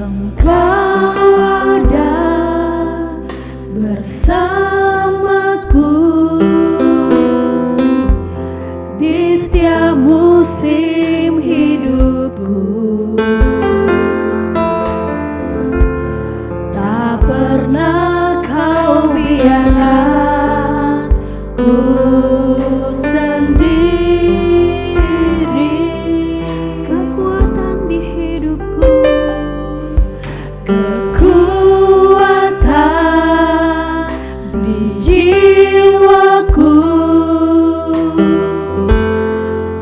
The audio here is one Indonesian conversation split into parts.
Engkau ada bersamaku di setiap musim hidupku. Tak pernah Kau biarkan ku sendiri. Kekuatan di hidupku, kekuatan di jiwaku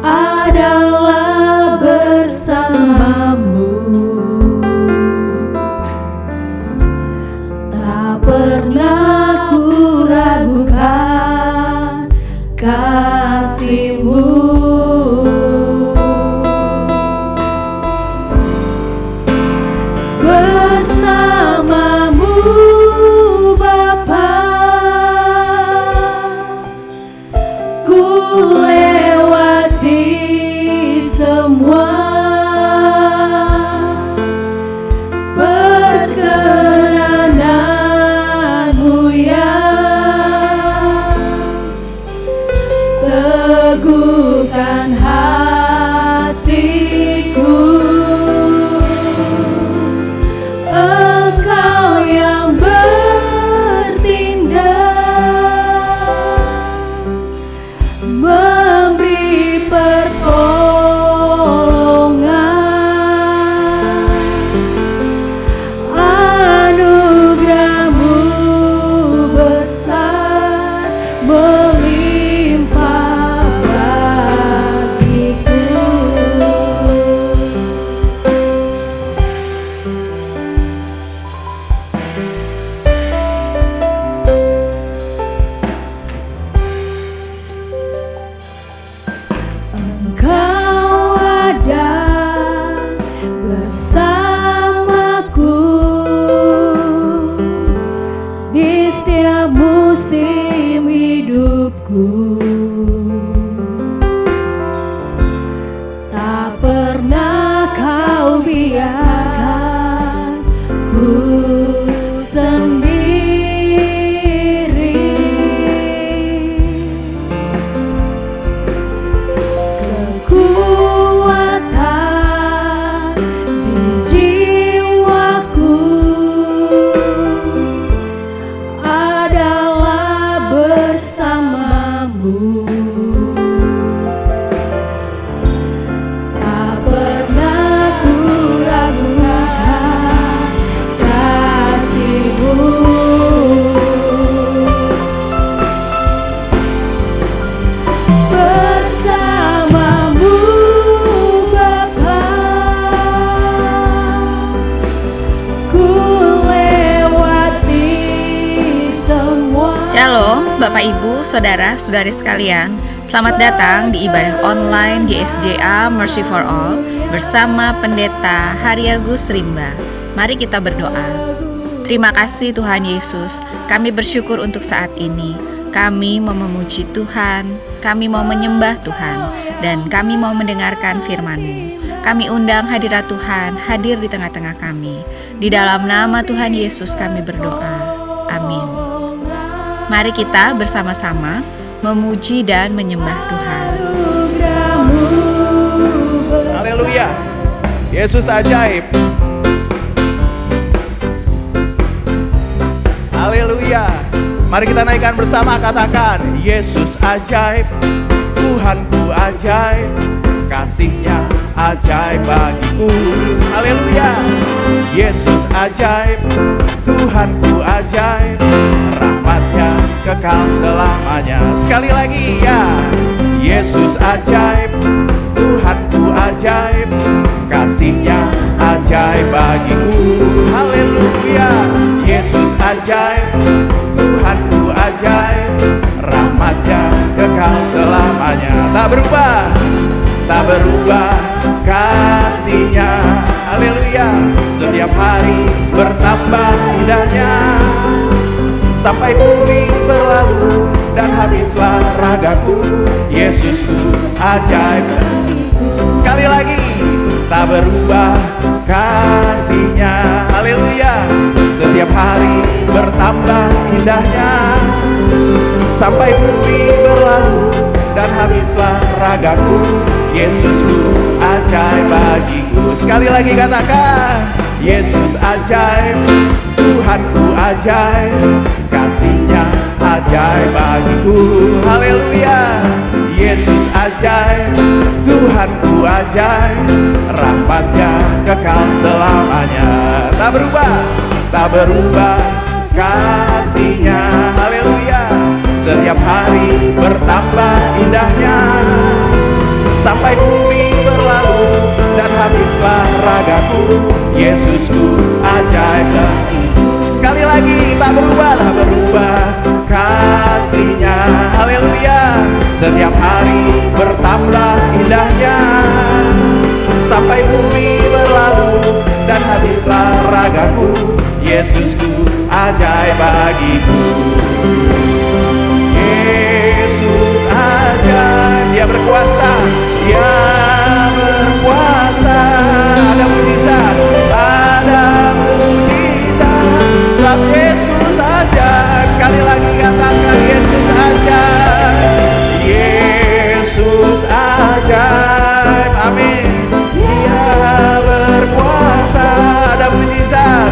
adalah bersamamu. Tak pernah ku ragukan kasih-Mu. Bersamamu Bapa, ku lewati semua. Perkenanan-Mu yang teguhkan hatiku. Engkau yang bertindak, memberi pertolongan. Anugerah-Mu besar melimpah bagiku. Engkau ada bersamaku di setiap musim hidupku. Tak pernah Kau biarkan ku sendiri. Kekuatan di jiwaku adalah bersamamu. Tak pernah ku ragukan kasih-Mu. Bersamamu Bapa, ku lewati semua. Shalom Bapak Ibu, Saudara-saudari sekalian. Selamat datang di ibadah online GSJA Mercy for All bersama Pendeta Haryagus Rimba. Mari kita berdoa. Terima kasih Tuhan Yesus, kami bersyukur untuk saat ini. Kami mau memuji Tuhan, kami mau menyembah Tuhan, dan kami mau mendengarkan firman-Mu. Kami undang hadirat Tuhan hadir di tengah-tengah kami. Di dalam nama Tuhan Yesus kami berdoa. Amin. Mari kita bersama-sama memuji dan menyembah Tuhan. Haleluya. Yesus ajaib. Haleluya. Mari kita naikkan bersama, katakan Yesus ajaib, Tuhanku ajaib, kasih-Nya ajaib bagiku. Haleluya. Yesus ajaib, Tuhanku ajaib, rahmat-Nya kekal selamanya. Sekali lagi ya. Yesus ajaib, Tuhanku ajaib, kasih-Nya ajaib bagiku. Haleluya. Yesus ajaib, Tuhanku ajaib, rahmat-Nya kekal selamanya. Tak berubah, tak berubah kasih-Nya. Haleluya. Setiap hari bertambah indahnya, sampai bumi berlalu dan habislah ragaku. Yesusku ajaib. Sekali lagi, tak berubah kasih-Nya. Haleluya. Setiap hari bertambah indahnya, sampai bumi berlalu dan habislah ragaku. Yesusku ajaib bagiku. Sekali lagi katakan, Yesus ajaib, Tuhanku ajaib, kasih-Nya ajaib bagiku. Haleluya. Yesus ajaib, Tuhanku ajaib, rahmat-Nya kekal selamanya. Tak berubah, tak berubah kasih-Nya. Haleluya. Setiap hari bertambah indahnya, sampai bumi berlalu dan habislah ragaku. Yesusku ajaib. Sekali lagi, tak berubah, tak berubah kasih-Nya. Haleluya. Setiap hari bertambah indahnya, sampai bumi berlalu dan habislah ragaku. Yesusku ajaib bagiku. Yesus ajaib, Dia berkuasa, Dia berkuasa. Ada mujizat, ada mujizat, sebab Yesus ajaib. Sekali lagi katakan, Yesus ajaib, Yesus ajaib. Amin. Dia berkuasa, ada mujizat,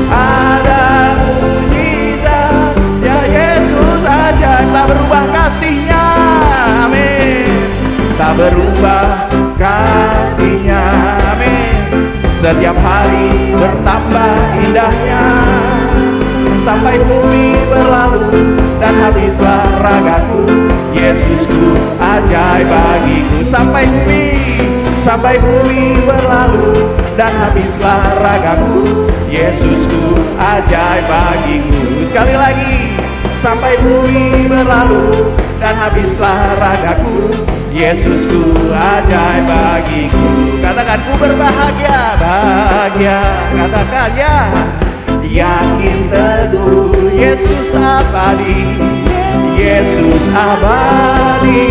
ada mujizat. Ya, Yesus ajaib, tak berubah kasih-Nya. Amin. Tak berubah kasih-Nya. Amin. Setiap hari bertambah indahnya, sampai bumi berlalu dan habislah ragaku. Yesusku ajaib bagiku. Sampai bumi berlalu dan habislah ragaku. Yesusku ajaib bagiku. Sekali lagi, sampai bumi berlalu dan habislah ragaku. Yesusku ajaib bagiku. Katakan, ku berbahagia, bahagia. Katakan, ya. Yakin teguh, Yesus abadi, Yesus abadi.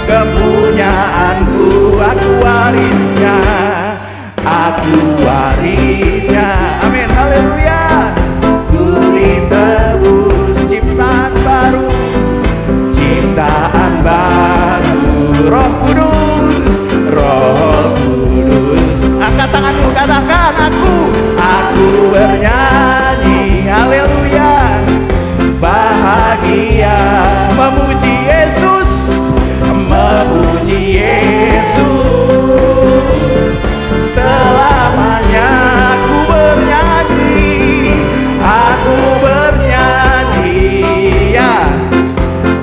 Kepunyaanku, aku warisnya, aku warisnya. Amin, haleluya. Ku ditebus ciptaan baru, ciptaan baru. Roh Kudus, Roh Kudus. Angkat tanganmu, katakan, aku bernyanyi, haleluya. Bahagia memuji Yesus, memuji Yesus. Selamanya aku bernyanyi, ya.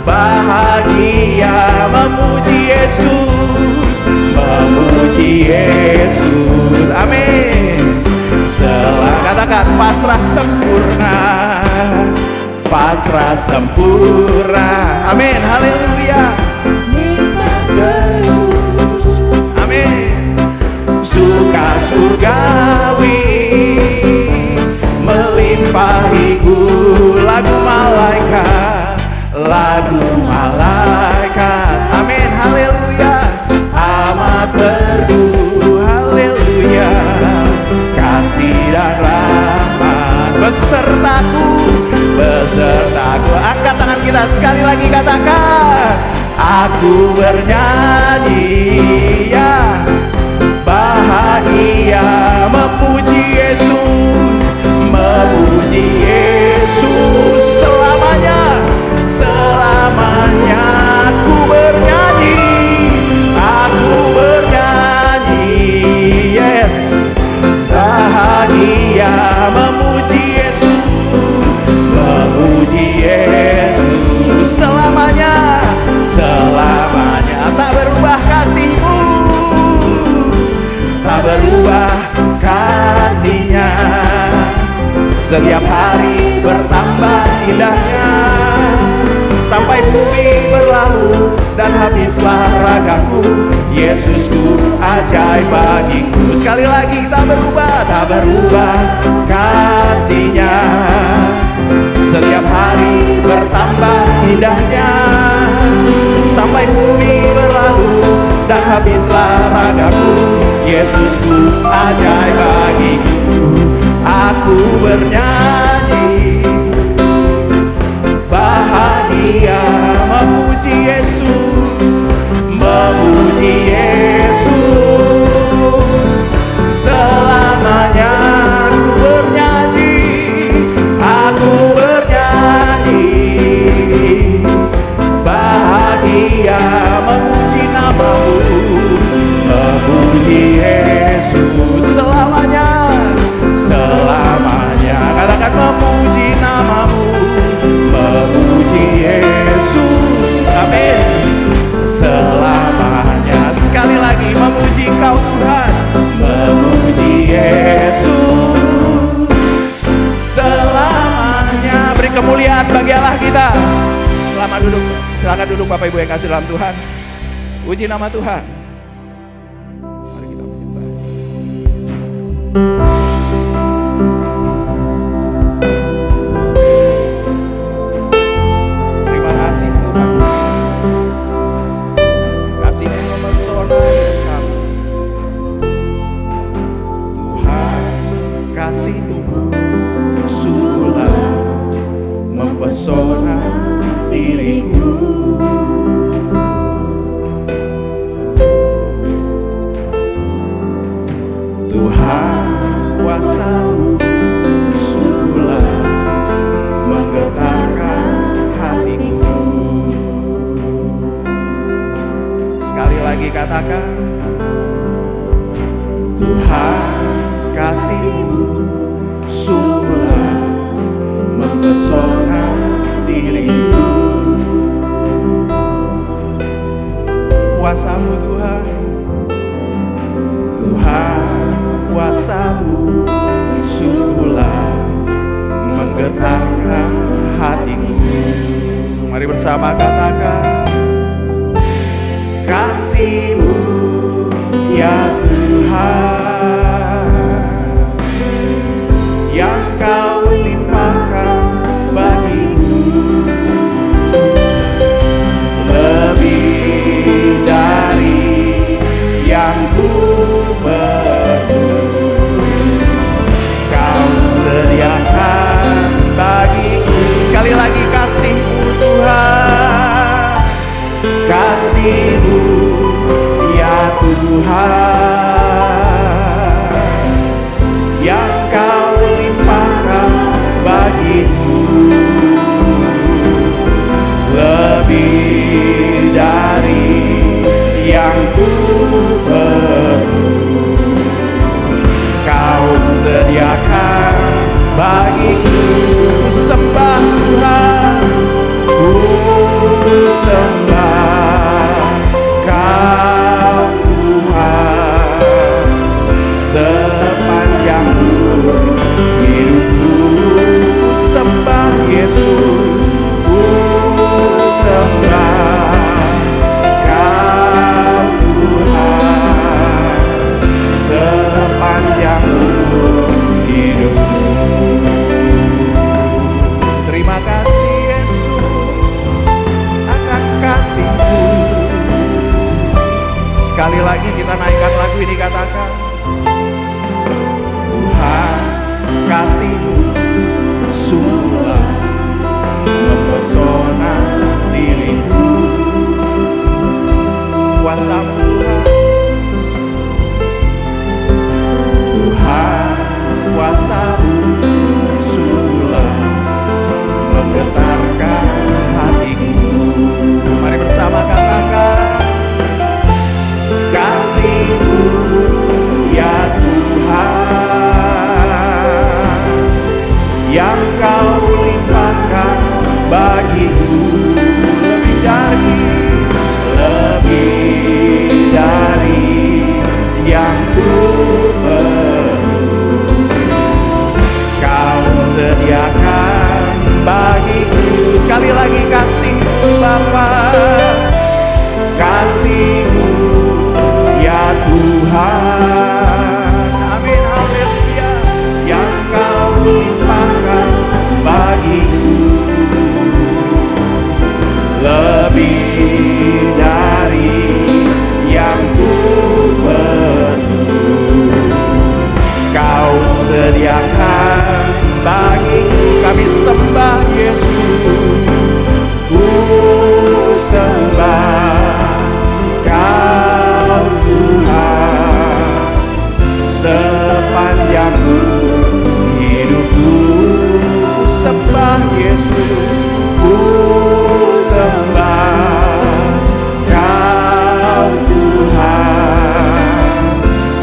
Bahagia memuji Yesus, memuji Yesus. Amin. Katakan, pasrah sempurna, pasrah sempurna. Amin, haleluya. Terus, amin. Suka surgawi melimpahiku, lagu malaikat, lagu malaikat. Amin, haleluya. Amat merdu, haleluya. Kasih dan rahmat besertaku, besertaku. Angkat tangan kita sekali lagi, katakan, aku bernyanyi, ya. Bahagia memuji Yesus, memuji Yesus. Selamanya, selamanya aku bernyanyi, aku bernyanyi, yes. Bahagia memuji Yesus, memuji Yesus. Selamanya, selamanya. Tak berubah kasih-Mu, tak berubah kasih-Nya. Setiap hari bertambah indahnya, sampai bumi berlalu dan habislah ragaku. Yesusku ajaib bagiku. Sekali lagi, tak berubah kasih-Nya. Setiap hari bertambah indahnya, sampai bumi berlalu dan habislah ragaku. Yesusku ajaib bagiku. Aku bernyanyi bahagia memuji Yesus, memuji Yesus. Selamanya aku bernyanyi, aku bernyanyi bahagia memuji namamu, memuji Yesus. Selamanya, selamanya, katakan memuji namamu, memuji Yesus. Amin. Selamanya, sekali lagi memuji Kau Tuhan, memuji Yesus. Selamanya, beri kemuliaan bagi Allah kita. Selamat duduk, silakan duduk Bapak Ibu yang kasih dalam Tuhan. Puji nama Tuhan. Mari kita menyembah. Terima kasih Tuhan. Kasih-Mu memesona hidup kami. Tuhan, kasih-Mu sungguhlah mempesona diriku. Tuhan, kuasa-Mu sungguhlah menggetarkan hatiku. Sekali lagi katakan, Tuhan, kasih-Mu sungguhlah mempesona diriku. Kuasa-Mu Tuhan, Tuhan, kuasa-Mu sungguhlah menggetarkan hatiku. Mari bersama katakan, kasih-Mu ya Tuhan, yang Kau limpahkan bagiku, lebih dari yang ku perlu. Kau sediakan bagiku. Sekali lagi, kasih-Mu Tuhan, kasih-Mu ya Tuhan, yang Kau limpahkan bagiku, lebih dari yang ku perlu. Kau sediakan bagiku. Ku sembah Tuhan, ku sembah Kau Tuhan, sepanjang hidupku. Ku sembah Yesus, ku sembah Kau Tuhan, sepanjang hidupku. Terima kasih Yesus akan kasih-Mu. Sekali lagi kita naikkan lagu ini, katakan, Tuhan, kasih-Mu sungguhlah mempesona diriku. Kuasa-Mu Tuhan, Tuhan, kuasa-Mu sungguhlah menggetarkan hatiku. Mari bersama katakan, kasih-Mu ya Tuhan, yang Kau limpahkan bagiku, lebih dari yang ku perlu. Kau sediakan bagiku. Sekali lagi, kasih-Mu Bapa, kasih-Mu ya Tuhan. Amin, haleluya. Yang Kau limpahkan bagiku, lebih dari yang ku perlu.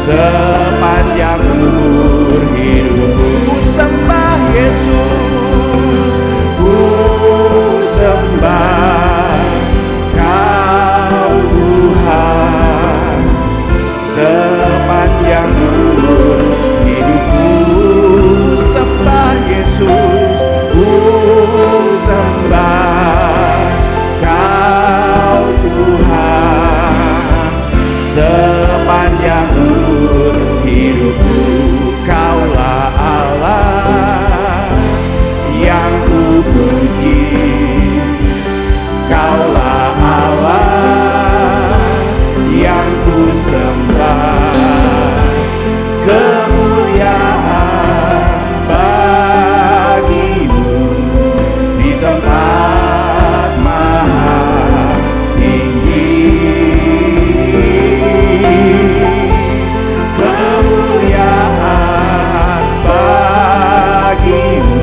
sepanjang umur hidupku. Ku sembah Yesus, ku sembah Kau Tuhan, sepanjang umur hidupku. Ku sembah Yesus, ku sembah Kau Tuhan, sepanjang umur hidupku. Kaulah Allah yang ku puji, Kaulah Allah yang ku sembah. Kemuliaan bagimu di tempat maha tinggi. Kemuliaan bagimu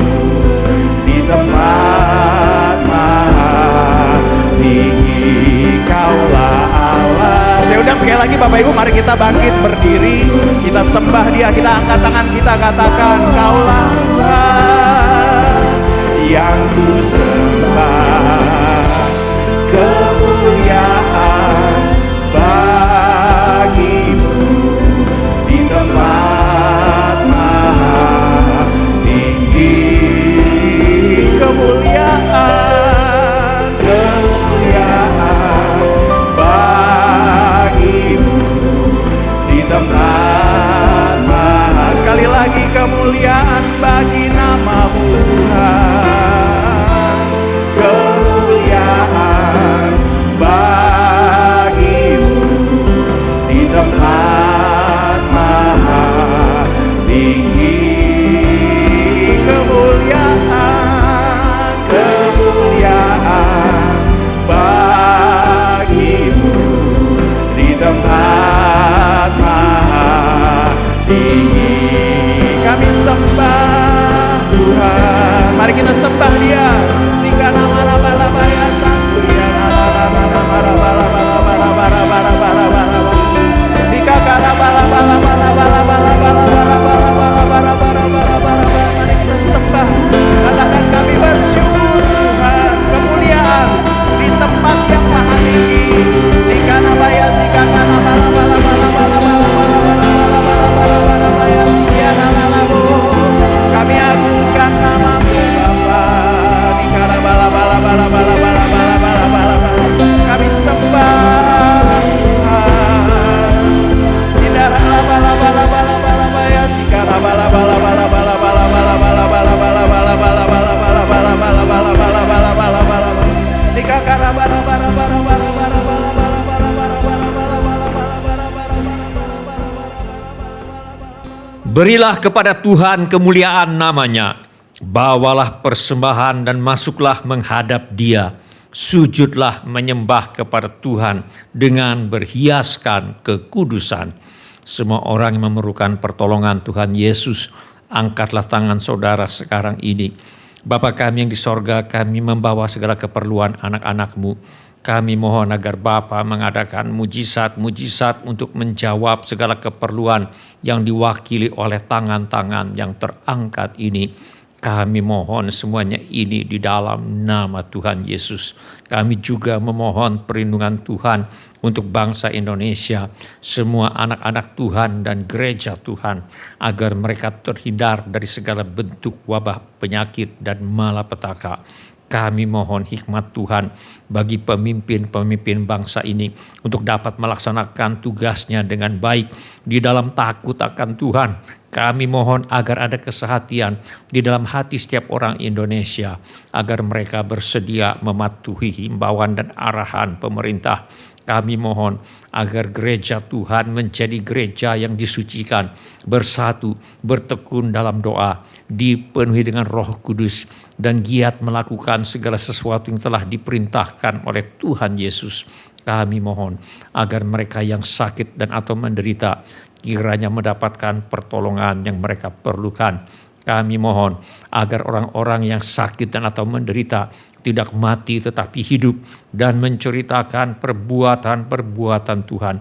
di tempat maha tinggi. Kaulah Allah. Saya undang sekali lagi Bapak Ibu, mari kita bangkit berdiri, kita sembah Dia, kita angkat tangan, kita katakan, Kaulah Allah yang ku sembah. Kemuliaan bagimu di tempat maha tinggi. Kemuliaan, kemuliaan bagimu di tempat maha. Sekali lagi, kemuliaan bagi nama-Mu Tuhan. Kemuliaan bagimu di tempat maha tinggi. Kemuliaan, kemuliaan bagimu di tempat maha tinggi. Kami sembah Tuhan, mari kita sembah Dia. Sehingga nama-nama ya Sangkuria mari kita sembah. Katakan, kami bersyukur Tuhan, kemuliaan di tempat yang maha tinggi. Di kana baya sikana kami agungkan nama-Mu Bapa. Di kana kami sembah Tuhan. Di darah ya sikana Berilah kepada Tuhan kemuliaan nama-Nya. Bawalah persembahan dan masuklah menghadap Dia. Sujudlah menyembah kepada Tuhan dengan berhiaskan kekudusan. Semua orang yang memerlukan pertolongan Tuhan Yesus, angkatlah tangan saudara sekarang ini. Bapa kami yang di sorga, kami membawa segala keperluan anak-anak-Mu. Kami mohon agar Bapa mengadakan mujizat-mujizat untuk menjawab segala keperluan yang diwakili oleh tangan-tangan yang terangkat ini. Kami mohon semuanya ini di dalam nama Tuhan Yesus. Kami juga memohon perlindungan Tuhan untuk bangsa Indonesia, semua anak-anak Tuhan dan gereja Tuhan, agar mereka terhindar dari segala bentuk wabah, penyakit, dan malapetaka. Kami mohon hikmat Tuhan bagi pemimpin-pemimpin bangsa ini untuk dapat melaksanakan tugasnya dengan baik di dalam takut akan Tuhan. Kami mohon agar ada kesehatian di dalam hati setiap orang Indonesia, agar mereka bersedia mematuhi himbauan dan arahan pemerintah. Kami mohon agar gereja Tuhan menjadi gereja yang disucikan, bersatu, bertekun dalam doa, dipenuhi dengan Roh Kudus, dan giat melakukan segala sesuatu yang telah diperintahkan oleh Tuhan Yesus. Kami mohon agar mereka yang sakit dan atau menderita kiranya mendapatkan pertolongan yang mereka perlukan. Kami mohon agar orang-orang yang sakit dan atau menderita tidak mati tetapi hidup dan menceritakan perbuatan-perbuatan Tuhan.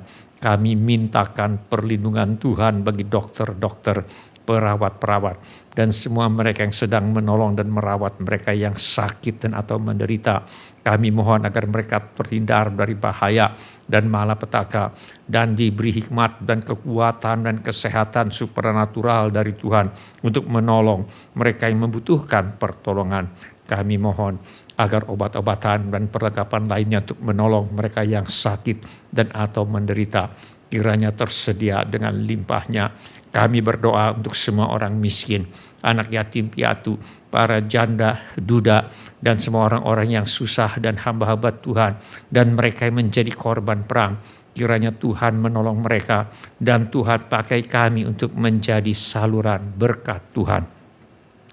Kami mintakan perlindungan Tuhan bagi dokter-dokter, perawat-perawat, dan semua mereka yang sedang menolong dan merawat mereka yang sakit dan atau menderita. Kami mohon agar mereka terhindar dari bahaya dan malapetaka dan diberi hikmat dan kekuatan dan kesehatan supranatural dari Tuhan untuk menolong mereka yang membutuhkan pertolongan. Kami mohon agar obat-obatan dan perlengkapan lainnya untuk menolong mereka yang sakit dan atau menderita kiranya tersedia dengan limpahnya. Kami berdoa untuk semua orang miskin, anak yatim piatu, para janda, duda, dan semua orang-orang yang susah dan hamba-hamba Tuhan, dan mereka yang menjadi korban perang. Kiranya Tuhan menolong mereka, dan Tuhan pakai kami untuk menjadi saluran berkat Tuhan.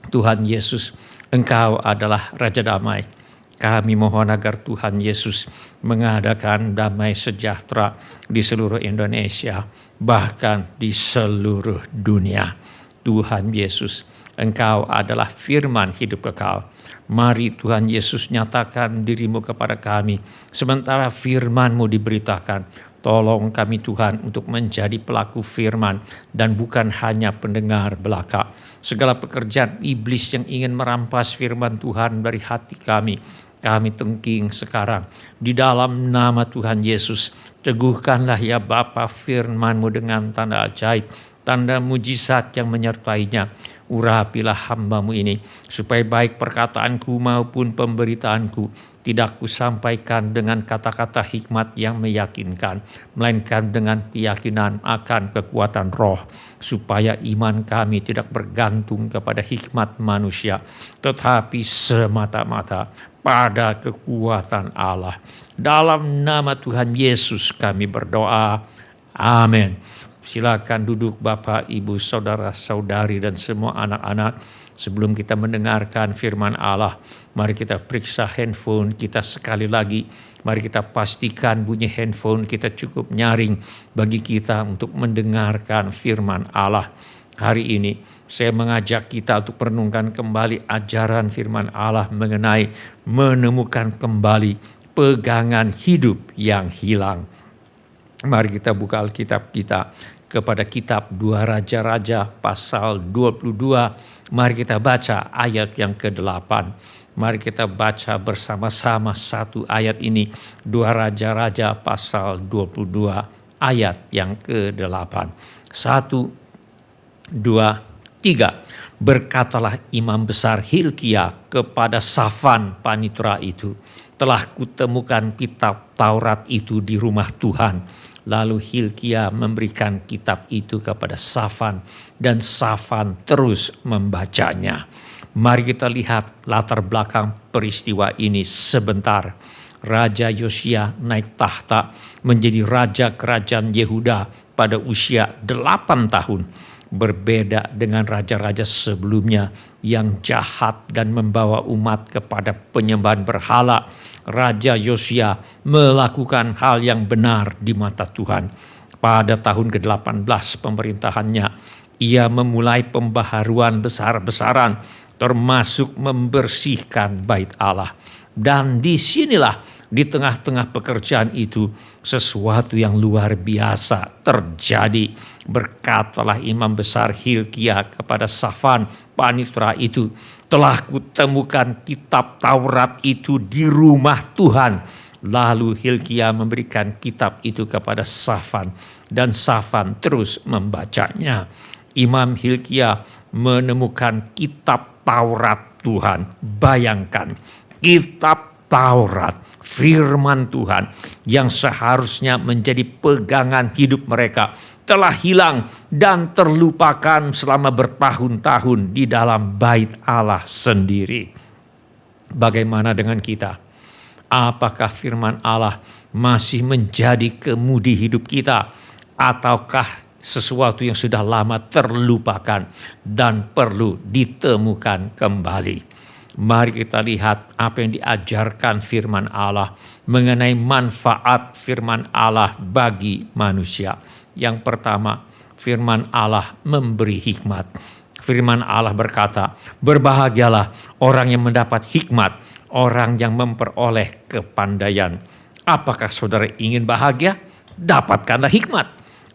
Tuhan Yesus, Engkau adalah Raja Damai. Kami mohon agar Tuhan Yesus mengadakan damai sejahtera di seluruh Indonesia, bahkan di seluruh dunia. Tuhan Yesus, Engkau adalah firman hidup kekal. Mari Tuhan Yesus nyatakan dirimu kepada kami, sementara firman-Mu diberitakan. Tolong kami Tuhan untuk menjadi pelaku firman dan bukan hanya pendengar belaka. Segala pekerjaan iblis yang ingin merampas firman Tuhan dari hati kami tengking sekarang. Di dalam nama Tuhan Yesus, teguhkanlah ya Bapa firman-Mu dengan tanda ajaib, tanda mujizat yang menyertainya. Urapilah hamba-Mu ini, supaya baik perkataanku maupun pemberitaanku tidak kusampaikan dengan kata-kata hikmat yang meyakinkan, melainkan dengan keyakinan akan kekuatan roh, supaya iman kami tidak bergantung kepada hikmat manusia, tetapi semata-mata pada kekuatan Allah. Dalam nama Tuhan Yesus kami berdoa. Amin. Silakan duduk Bapak, Ibu, Saudara-saudari, dan semua anak-anak. Sebelum kita mendengarkan firman Allah, mari kita periksa handphone kita sekali lagi. Mari kita pastikan bunyi handphone kita cukup nyaring bagi kita untuk mendengarkan firman Allah. Hari ini saya mengajak kita untuk merenungkan kembali ajaran firman Allah mengenai menemukan kembali pegangan hidup yang hilang. Mari kita buka Alkitab kita kepada kitab 2 Raja-Raja pasal 22. Mari kita baca ayat yang ke-8. Mari kita baca bersama-sama satu ayat ini. 2 Raja-Raja pasal 22 ayat yang ke-8. 1, 2, 3. Berkatalah imam besar Hilkia kepada Safan panitera itu, telah kutemukan kitab Taurat itu di rumah Tuhan. Lalu Hilkia memberikan kitab itu kepada Safan, dan Safan terus membacanya. Mari kita lihat latar belakang peristiwa ini sebentar. Raja Yosia naik tahta menjadi raja kerajaan Yehuda pada usia 8 tahun. Berbeda dengan raja-raja sebelumnya yang jahat dan membawa umat kepada penyembahan berhala. Raja Yosia melakukan hal yang benar di mata Tuhan. Pada tahun ke-18 pemerintahannya, ia memulai pembaharuan besar-besaran, termasuk membersihkan bait Allah. Dan disinilah di tengah-tengah pekerjaan itu sesuatu yang luar biasa terjadi. Berkatalah imam besar Hilkia kepada Safan panitera itu, telah kutemukan kitab Taurat itu di rumah Tuhan. Lalu Hilkia memberikan kitab itu kepada Safan, dan Safan terus membacanya. Imam Hilkia menemukan kitab Taurat Tuhan. Bayangkan, kitab Taurat, firman Tuhan yang seharusnya menjadi pegangan hidup mereka, telah hilang dan terlupakan selama bertahun-tahun di dalam bait Allah sendiri. Bagaimana dengan kita? Apakah firman Allah masih menjadi kemudi hidup kita, ataukah sesuatu yang sudah lama terlupakan dan perlu ditemukan kembali? Mari kita lihat apa yang diajarkan firman Allah mengenai manfaat firman Allah bagi manusia. Yang pertama, firman Allah memberi hikmat. Firman Allah berkata, berbahagialah orang yang mendapat hikmat, orang yang memperoleh kepandaian. Apakah saudara ingin bahagia? dapatkanlah hikmat.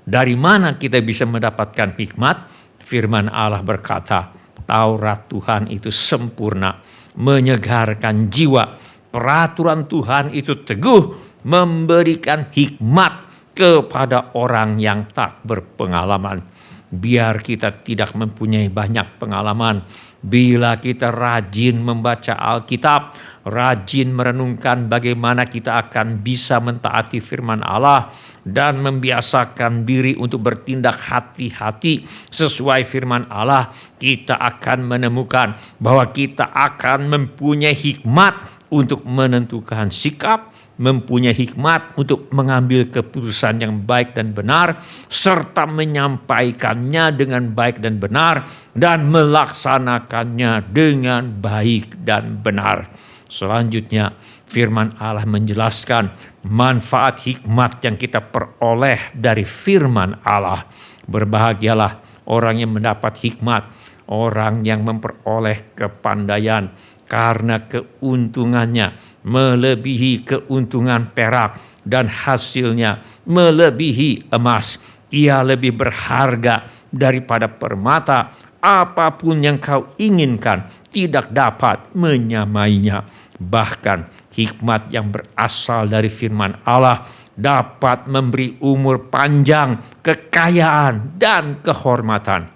Dari mana kita bisa mendapatkan hikmat? Firman Allah berkata, Taurat Tuhan itu sempurna, menyegarkan jiwa. Peraturan Tuhan itu teguh, memberikan hikmat kepada orang yang tak berpengalaman. Biar kita tidak mempunyai banyak pengalaman, bila kita rajin membaca Alkitab, rajin merenungkan bagaimana kita akan bisa mentaati firman Allah dan membiasakan diri untuk bertindak hati-hati sesuai firman Allah, kita akan menemukan bahwa kita akan mempunyai hikmat untuk menentukan sikap, mempunyai hikmat untuk mengambil keputusan yang baik dan benar, serta menyampaikannya dengan baik dan benar, dan melaksanakannya dengan baik dan benar. Selanjutnya, firman Allah menjelaskan manfaat hikmat yang kita peroleh dari firman Allah. Berbahagialah orang yang mendapat hikmat, orang yang memperoleh kepandaian, karena keuntungannya melebihi keuntungan perak dan hasilnya melebihi emas. Ia lebih berharga daripada permata. Apapun yang kau inginkan tidak dapat menyamainya. Bahkan hikmat yang berasal dari firman Allah dapat memberi umur panjang, kekayaan, dan kehormatan.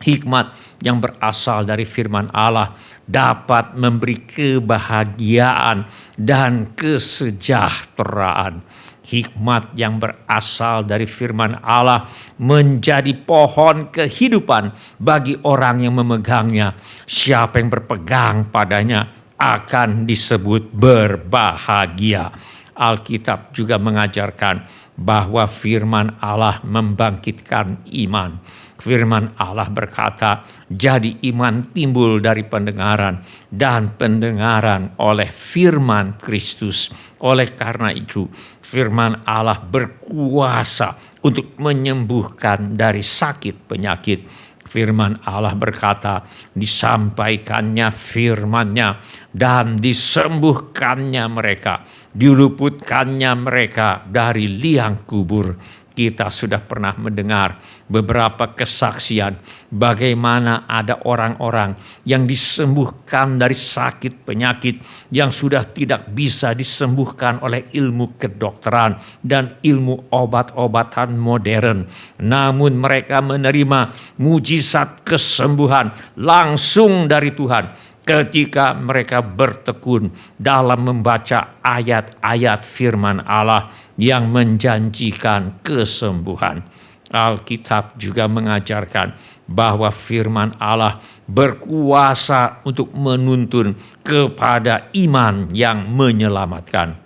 Hikmat yang berasal dari firman Allah dapat memberi kebahagiaan dan kesejahteraan. Hikmat yang berasal dari firman Allah menjadi pohon kehidupan bagi orang yang memegangnya. Siapa yang berpegang padanya akan disebut berbahagia. Alkitab juga mengajarkan bahwa firman Allah membangkitkan iman. Firman Allah berkata, jadi iman timbul dari pendengaran, dan pendengaran oleh firman Kristus. Oleh karena itu, firman Allah berkuasa untuk menyembuhkan dari sakit penyakit. Firman Allah berkata, disampaikannya firman-Nya dan disembuhkannya mereka, diluputkannya mereka dari liang kubur. Kita sudah pernah mendengar beberapa kesaksian bagaimana ada orang-orang yang disembuhkan dari sakit penyakit yang sudah tidak bisa disembuhkan oleh ilmu kedokteran dan ilmu obat-obatan modern. Namun mereka menerima mujizat kesembuhan langsung dari Tuhan ketika mereka bertekun dalam membaca ayat-ayat firman Allah yang menjanjikan kesembuhan. Alkitab juga mengajarkan bahwa firman Allah berkuasa untuk menuntun kepada iman yang menyelamatkan.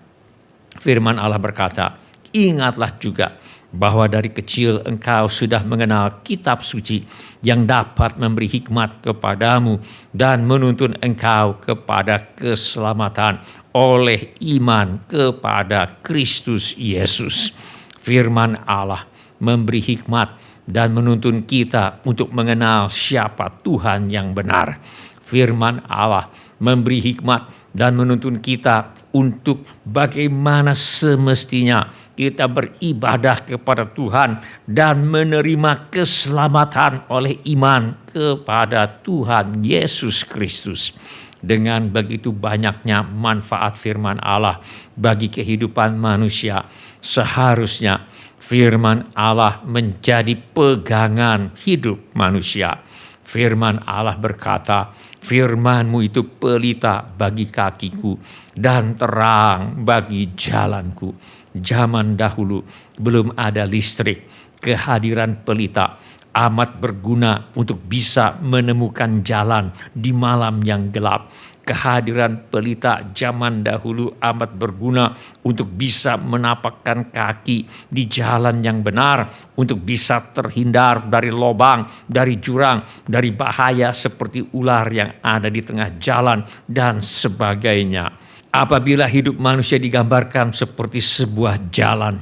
Firman Allah berkata, ingatlah juga bahwa dari kecil engkau sudah mengenal kitab suci yang dapat memberi hikmat kepadamu dan menuntun engkau kepada keselamatan oleh iman kepada Kristus Yesus. Firman Allah memberi hikmat dan menuntun kita untuk mengenal siapa Tuhan yang benar. Firman Allah memberi hikmat dan menuntun kita untuk bagaimana semestinya kita beribadah kepada Tuhan dan menerima keselamatan oleh iman kepada Tuhan Yesus Kristus. Dengan begitu banyaknya manfaat firman Allah bagi kehidupan manusia, seharusnya firman Allah menjadi pegangan hidup manusia. Firman Allah berkata, firman-Mu itu pelita bagi kakiku dan terang bagi jalanku. Zaman dahulu belum ada listrik. Kehadiran pelita amat berguna untuk bisa menemukan jalan di malam yang gelap. Kehadiran pelita zaman dahulu amat berguna untuk bisa menapakkan kaki di jalan yang benar, untuk bisa terhindar dari lobang, dari jurang, dari bahaya seperti ular yang ada di tengah jalan dan sebagainya. Apabila hidup manusia digambarkan seperti sebuah jalan,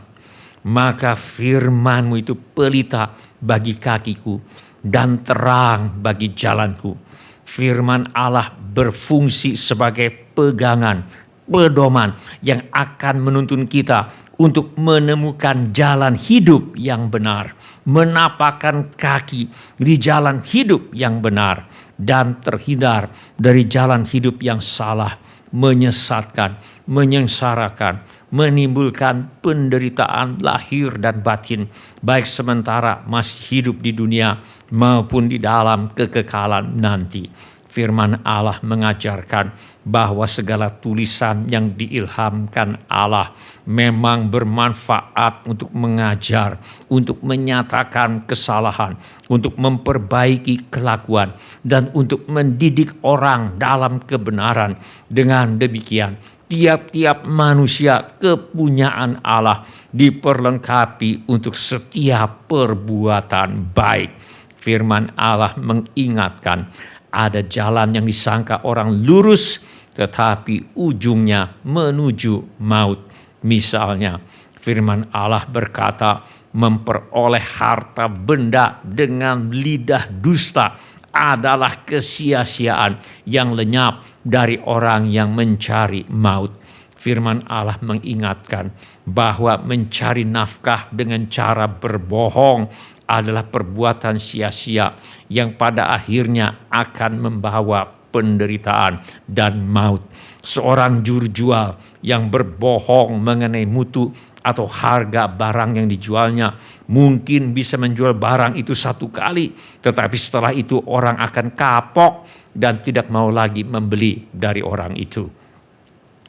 maka firman-Mu itu pelita bagi kakiku dan terang bagi jalanku. Firman Allah berfungsi sebagai pegangan pedoman yang akan menuntun kita untuk menemukan jalan hidup yang benar, menapakkan kaki di jalan hidup yang benar, dan terhindar dari jalan hidup yang salah, menyesatkan, menyengsarakan, menimbulkan penderitaan lahir dan batin, baik sementara masih hidup di dunia maupun di dalam kekekalan nanti. Firman Allah mengajarkan bahwa segala tulisan yang diilhamkan Allah memang bermanfaat untuk mengajar, untuk menyatakan kesalahan, untuk memperbaiki kelakuan, dan untuk mendidik orang dalam kebenaran. Dengan demikian, tiap-tiap manusia kepunyaan Allah diperlengkapi untuk setiap perbuatan baik. Firman Allah mengingatkan, ada jalan yang disangka orang lurus, tetapi ujungnya menuju maut. Misalnya, firman Allah berkata, memperoleh harta benda dengan lidah dusta adalah kesia-siaan yang lenyap dari orang yang mencari maut. Firman Allah mengingatkan bahwa mencari nafkah dengan cara berbohong adalah perbuatan sia-sia yang pada akhirnya akan membawa penderitaan dan maut. Seorang juru jual yang berbohong mengenai mutu atau harga barang yang dijualnya mungkin bisa menjual barang itu 1 kali, tetapi setelah itu orang akan kapok dan tidak mau lagi membeli dari orang itu.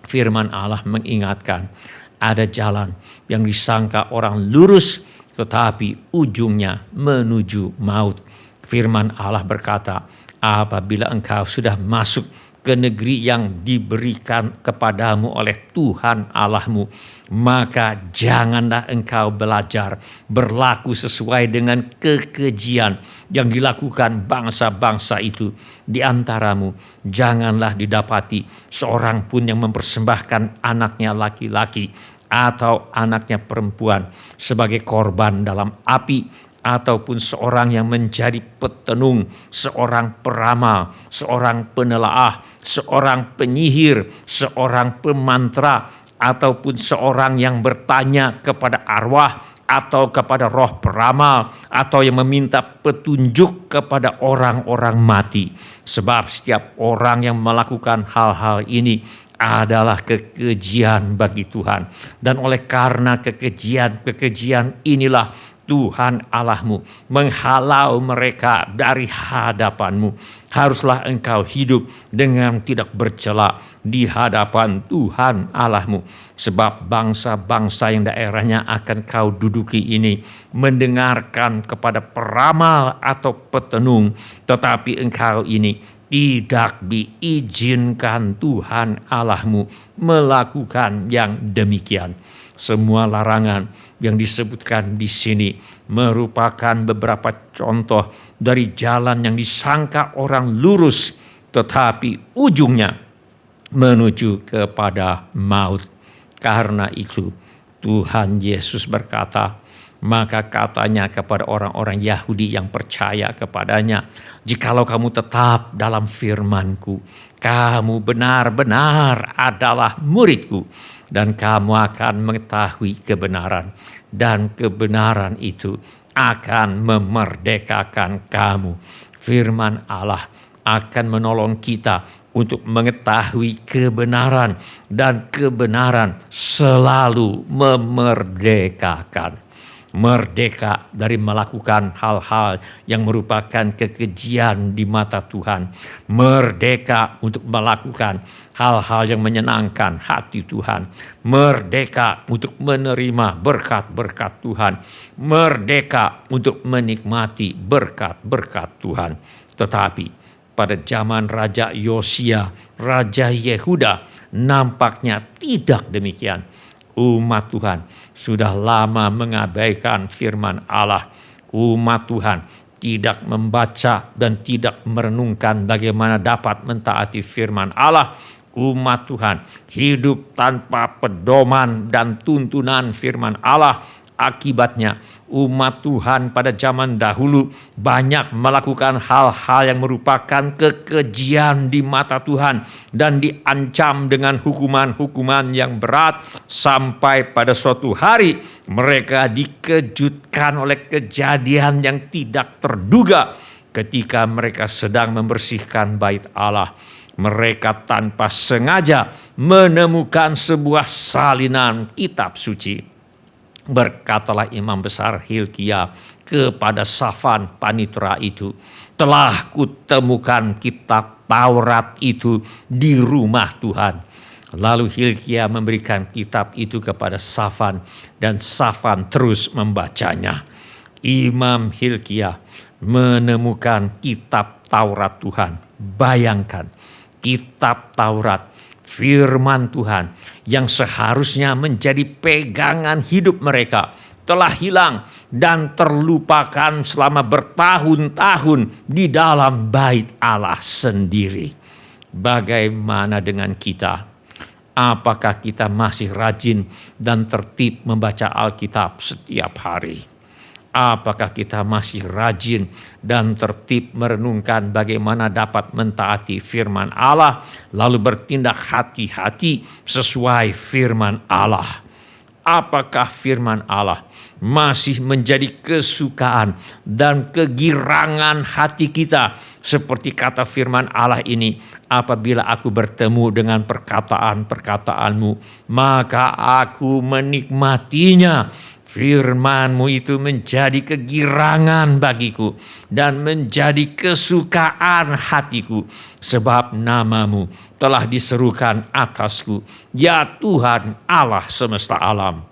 Firman Allah mengingatkan, ada jalan yang disangka orang lurus, tetapi ujungnya menuju maut. Firman Allah berkata, apabila engkau sudah masuk ke negeri yang diberikan kepadamu oleh Tuhan Allahmu, maka janganlah engkau belajar berlaku sesuai dengan kekejian yang dilakukan bangsa-bangsa itu di antaramu. Janganlah didapati seorang pun yang mempersembahkan anaknya laki-laki atau anaknya perempuan sebagai korban dalam api, ataupun seorang yang menjadi petenung, seorang peramal, seorang penelaah, seorang penyihir, seorang pemantra, ataupun seorang yang bertanya kepada arwah atau kepada roh peramal, atau yang meminta petunjuk kepada orang-orang mati. Sebab setiap orang yang melakukan hal-hal ini adalah kekejian bagi Tuhan. Dan oleh karena kekejian inilah Tuhan Allahmu menghalau mereka dari hadapanmu. Haruslah engkau hidup dengan tidak bercela di hadapan Tuhan Allahmu. Sebab bangsa-bangsa yang daerahnya akan kau duduki ini mendengarkan kepada peramal atau petenung, tetapi engkau ini tidak diizinkan Tuhan Allahmu melakukan yang demikian. Semua larangan yang disebutkan di sini merupakan beberapa contoh dari jalan yang disangka orang lurus, tetapi ujungnya menuju kepada maut. Karena itu Tuhan Yesus berkata, maka katanya kepada orang-orang Yahudi yang percaya kepadanya, jikalau kamu tetap dalam firman-Ku, kamu benar-benar adalah murid-Ku, dan kamu akan mengetahui kebenaran, dan kebenaran itu akan memerdekakan kamu. Firman Allah akan menolong kita untuk mengetahui kebenaran, dan kebenaran selalu memerdekakan. Merdeka dari melakukan hal-hal yang merupakan kekejian di mata Tuhan. Merdeka untuk melakukan hal-hal yang menyenangkan hati Tuhan. Merdeka untuk menerima berkat-berkat Tuhan. Merdeka untuk menikmati berkat-berkat Tuhan. Tetapi pada zaman Raja Yosia, Raja Yehuda, nampaknya tidak demikian. Umat Tuhan sudah lama mengabaikan firman Allah. Umat Tuhan tidak membaca dan tidak merenungkan bagaimana dapat mentaati firman Allah. Umat Tuhan hidup tanpa pedoman dan tuntunan firman Allah. Akibatnya umat Tuhan pada zaman dahulu banyak melakukan hal-hal yang merupakan kekejian di mata Tuhan dan diancam dengan hukuman-hukuman yang berat, sampai pada suatu hari mereka dikejutkan oleh kejadian yang tidak terduga ketika mereka sedang membersihkan bait Allah. Mereka tanpa sengaja menemukan sebuah salinan kitab suci. Berkatalah imam besar Hilkia kepada Safan panitera itu, "Telah kutemukan kitab Taurat itu di rumah Tuhan." Lalu Hilkia memberikan kitab itu kepada Safan dan Safan terus membacanya. Imam Hilkia menemukan kitab Taurat Tuhan. Bayangkan, kitab Taurat, firman Tuhan yang seharusnya menjadi pegangan hidup mereka, telah hilang dan terlupakan selama bertahun-tahun di dalam bait Allah sendiri. Bagaimana dengan kita? Apakah kita masih rajin dan tertib membaca Alkitab setiap hari? Apakah kita masih rajin dan tertib merenungkan bagaimana dapat mentaati firman Allah, lalu bertindak hati-hati sesuai firman Allah? Apakah firman Allah masih menjadi kesukaan dan kegirangan hati kita? Seperti kata firman Allah ini, "Apabila aku bertemu dengan perkataan-perkataanmu, maka aku menikmatinya." Firman-Mu itu menjadi kegirangan bagiku dan menjadi kesukaan hatiku, sebab nama-Mu telah diserukan atasku, ya Tuhan Allah semesta alam.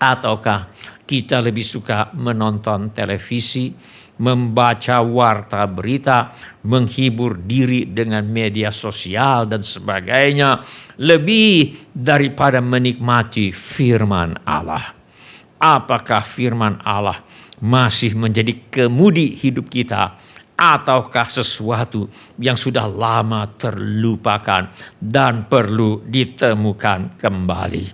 Ataukah kita lebih suka menonton televisi, membaca warta berita, menghibur diri dengan media sosial dan sebagainya, lebih daripada menikmati firman Allah? Apakah firman Allah masih menjadi kemudi hidup kita, ataukah sesuatu yang sudah lama terlupakan dan perlu ditemukan kembali?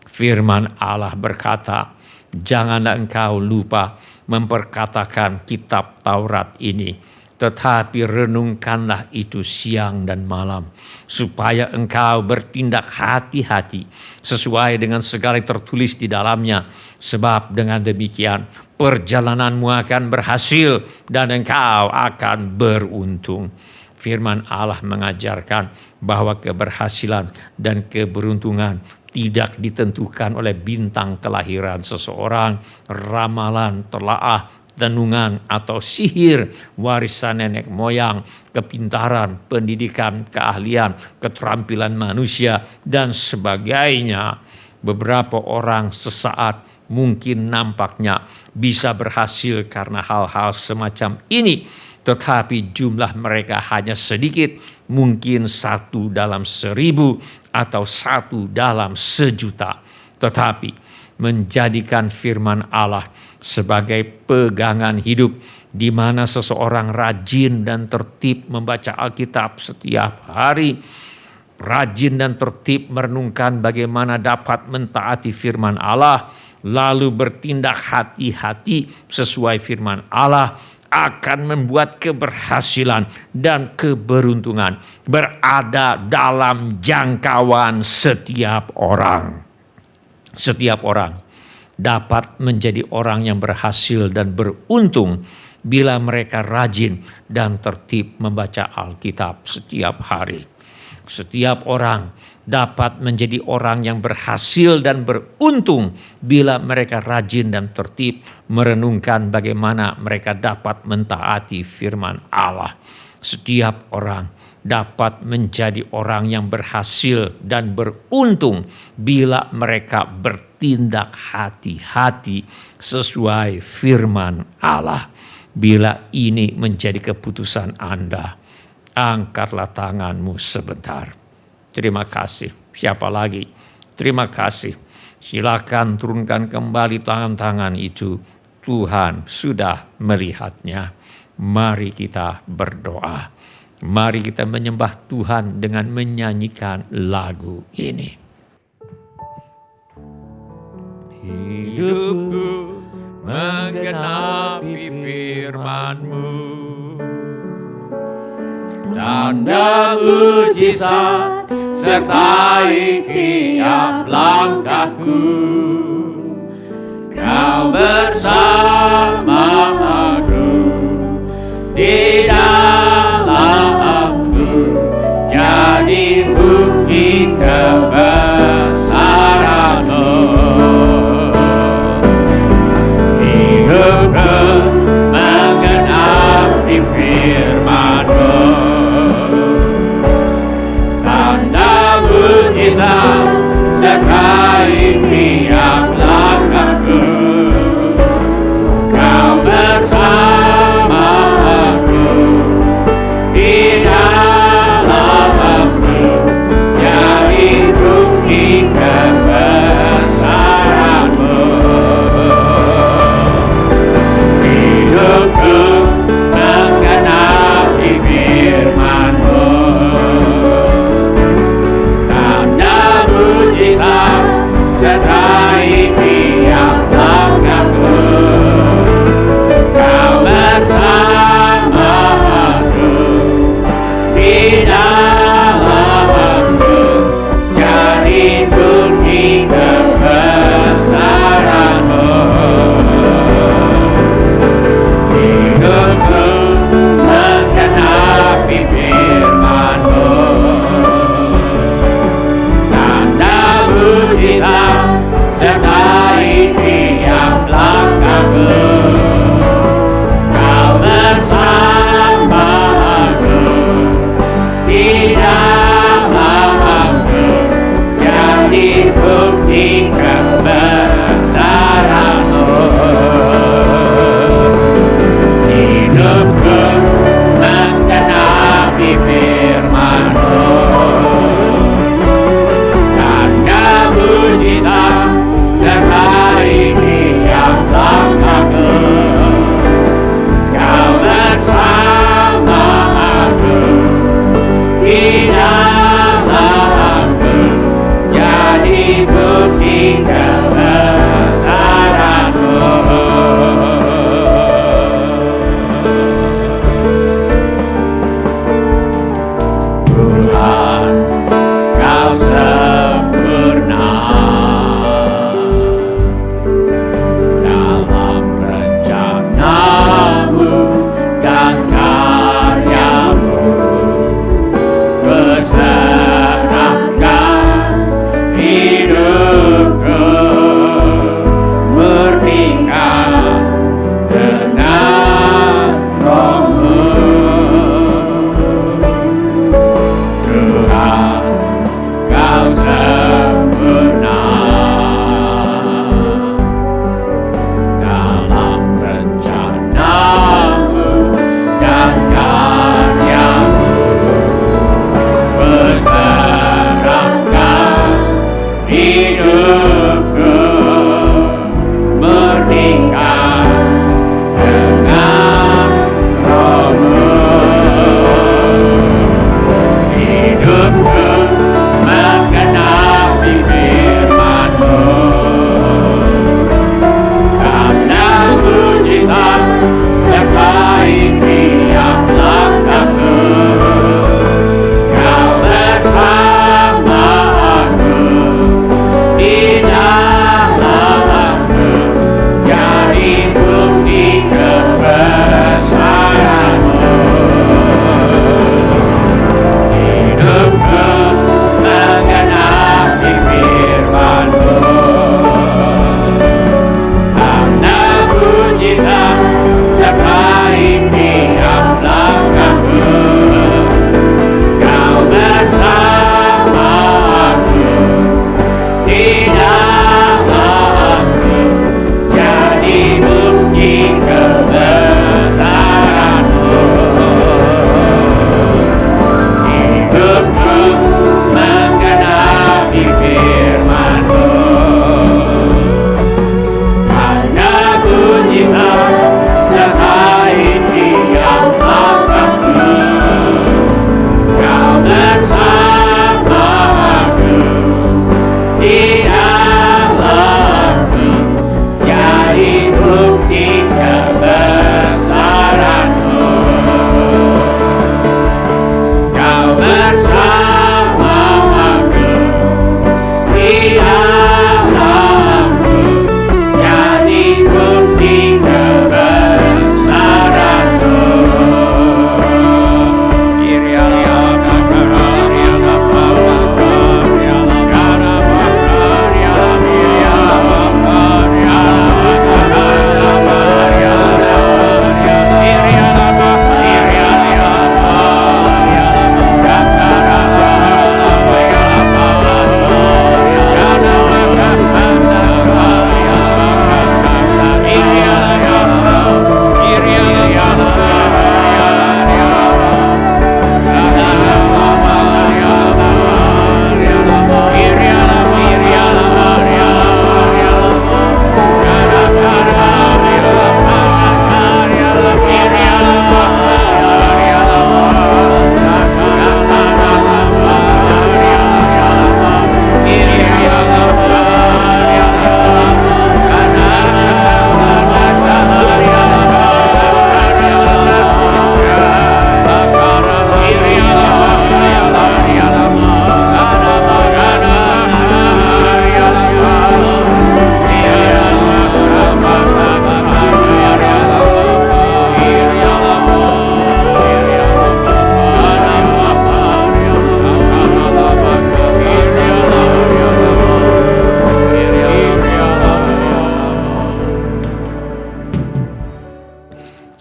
Firman Allah berkata, "Janganlah engkau lupa memperkatakan kitab Taurat ini, tetapi renungkanlah itu siang dan malam, supaya engkau bertindak hati-hati sesuai dengan segala yang tertulis di dalamnya. Sebab dengan demikian perjalananmu akan berhasil dan engkau akan beruntung." Firman Allah mengajarkan bahwa keberhasilan dan keberuntungan tidak ditentukan oleh bintang kelahiran seseorang, ramalan, telaah, tenungan, atau sihir, warisan nenek moyang, kepintaran, pendidikan, keahlian, keterampilan manusia, dan sebagainya. Beberapa orang sesaat mungkin nampaknya bisa berhasil karena hal-hal semacam ini, tetapi jumlah mereka hanya sedikit, mungkin 1 dalam 1000 atau 1 dalam 1.000.000. Tetapi menjadikan firman Allah sebagai pegangan hidup, di mana seseorang rajin dan tertib membaca Alkitab setiap hari, rajin dan tertib merenungkan bagaimana dapat mentaati firman Allah, lalu bertindak hati-hati sesuai firman Allah, akan membuat keberhasilan dan keberuntungan berada dalam jangkauan setiap orang. Setiap orang dapat menjadi orang yang berhasil dan beruntung bila mereka rajin dan tertib membaca Alkitab setiap hari. Setiap orang dapat menjadi orang yang berhasil dan beruntung bila mereka rajin dan tertib merenungkan bagaimana mereka dapat mentaati firman Allah. Setiap orang dapat menjadi orang yang berhasil dan beruntung bila mereka bertindak hati-hati sesuai firman Allah. Bila ini menjadi keputusan Anda, angkatlah tanganmu sebentar. Terima kasih. Siapa lagi? Terima kasih. Silakan turunkan kembali tangan-tangan itu. Tuhan sudah melihatnya. Mari kita berdoa. Mari kita menyembah Tuhan dengan menyanyikan lagu ini. hidupku menggenapi firman-Mu. Tanda mujizat sertai tiap langkahku, Kau bersama aku di dalamku, jadi bukti kebesaran-Mu. Hidupku menggenapi firman-Mu, tanda mujizat sertai tiap langkahku, Kau bersama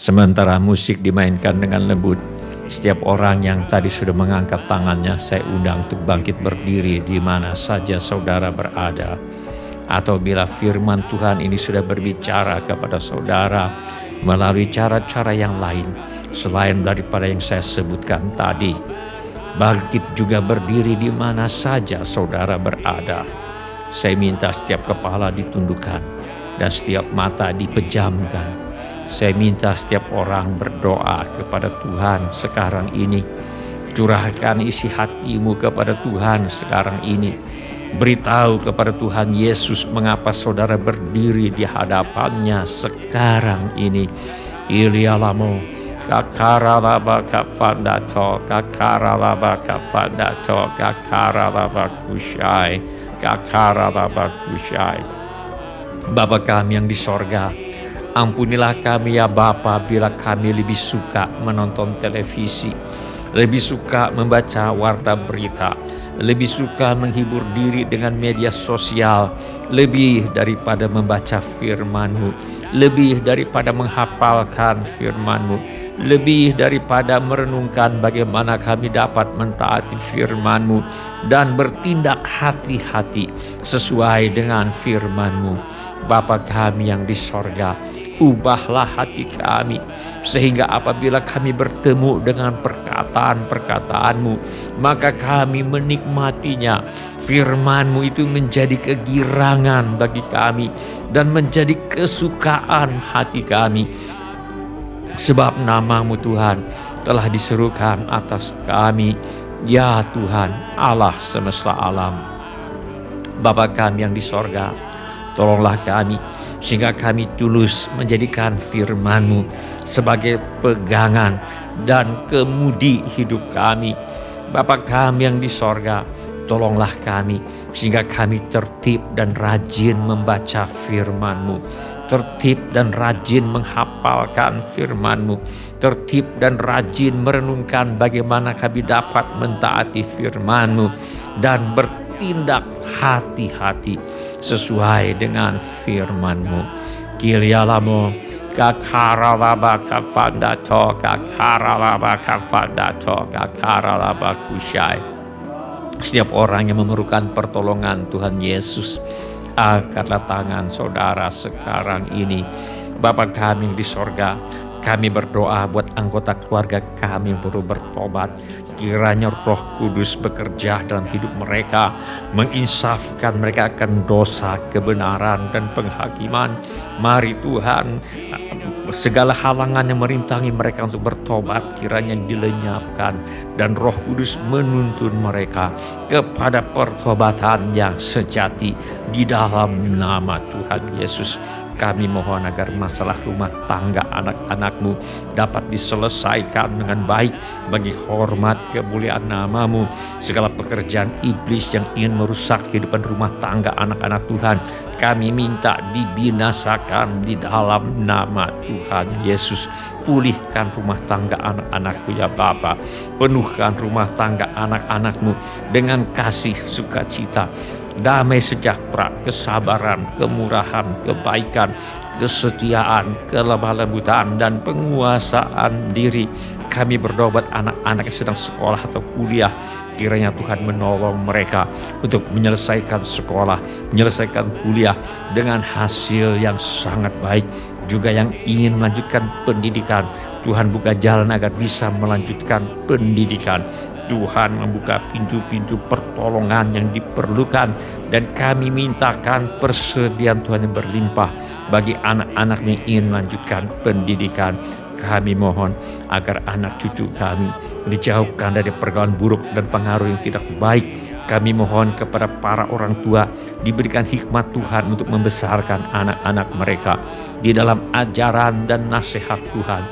Sementara musik dimainkan dengan lembut, setiap orang yang tadi sudah mengangkat tangannya saya undang untuk bangkit berdiri di mana saja saudara berada. Atau bila firman Tuhan ini sudah berbicara kepada saudara melalui cara-cara yang lain selain daripada yang saya sebutkan tadi, bangkit juga berdiri di mana saja saudara berada. Saya minta setiap kepala ditundukkan dan setiap mata dipejamkan. Saya minta setiap orang berdoa kepada Tuhan sekarang ini. Curahkan isi hatimu kepada Tuhan sekarang ini. Beritahu kepada Tuhan Yesus mengapa saudara berdiri di hadapannya sekarang ini. Ilialamo kakaralaba kapandato kakaralaba kapandato kakaralaba kusyai kakaralaba kusyai. Bapa kami yang di sorga, ampunilah kami ya Bapa bila kami lebih suka menonton televisi, lebih suka membaca warta berita, lebih suka menghibur diri dengan media sosial, lebih daripada membaca firman-Mu, lebih daripada menghafalkan firman-Mu, lebih daripada merenungkan bagaimana kami dapat mentaati firman-Mu dan bertindak hati-hati sesuai dengan firman-Mu. Bapa kami yang di sorga, ubahlah hati kami sehingga apabila kami bertemu dengan perkataan-perkataan-Mu, maka kami menikmatinya. Firman-Mu itu menjadi kegirangan bagi kami dan menjadi kesukaan hati kami. Sebab nama-Mu Tuhan telah diserukan atas kami, ya Tuhan Allah semesta alam. Bapa kami yang di sorga, tolonglah kami sehingga kami tulus menjadikan firman-Mu sebagai pegangan dan kemudi hidup kami. Bapa kami yang di sorga, tolonglah kami sehingga kami tertib dan rajin membaca firman-Mu, tertib dan rajin menghafalkan firman-Mu, tertib dan rajin merenungkan bagaimana kami dapat mentaati firman-Mu dan bertindak hati-hati sesuai dengan firman-Mu. Kilialamo kakaralaba kapandato kakaralaba kapandato kakaralaba kusyai. Setiap orang yang memerlukan pertolongan Tuhan Yesus, angkatlah tangan saudara sekarang ini. Bapa kami yang di sorga, kami berdoa buat anggota keluarga kami yang perlu bertobat. Kiranya Roh Kudus bekerja dalam hidup mereka, menginsafkan mereka akan dosa, kebenaran, dan penghakiman. Mari Tuhan, segala halangan yang merintangi mereka untuk bertobat kiranya dilenyapkan, dan Roh Kudus menuntun mereka kepada pertobatan yang sejati di dalam nama Tuhan Yesus. Kami mohon agar masalah rumah tangga anak-anak-Mu dapat diselesaikan dengan baik bagi hormat kemuliaan nama-Mu. Segala pekerjaan iblis yang ingin merusak kehidupan rumah tangga anak-anak Tuhan, kami minta dibinasakan di dalam nama Tuhan Yesus. Pulihkan rumah tangga anak-anak-Ku ya Bapa. Penuhkan rumah tangga anak-anak-Mu dengan kasih sukacita, damai sejahtera, kesabaran, kemurahan, kebaikan, kesetiaan, kelemah lembutan, dan penguasaan diri. Kami berdoa buat anak-anak yang sedang sekolah atau kuliah. Kiranya Tuhan menolong mereka untuk menyelesaikan sekolah, menyelesaikan kuliah dengan hasil yang sangat baik. Juga yang ingin melanjutkan pendidikan, Tuhan buka jalan agar bisa melanjutkan pendidikan. Tuhan membuka pintu-pintu pertolongan yang diperlukan, dan kami mintakan persediaan Tuhan yang berlimpah bagi anak-anak yang ingin melanjutkan pendidikan. Kami mohon agar anak cucu kami dijauhkan dari pergaulan buruk dan pengaruh yang tidak baik. Kami mohon kepada para orang tua diberikan hikmat Tuhan untuk membesarkan anak-anak mereka di dalam ajaran dan nasihat Tuhan.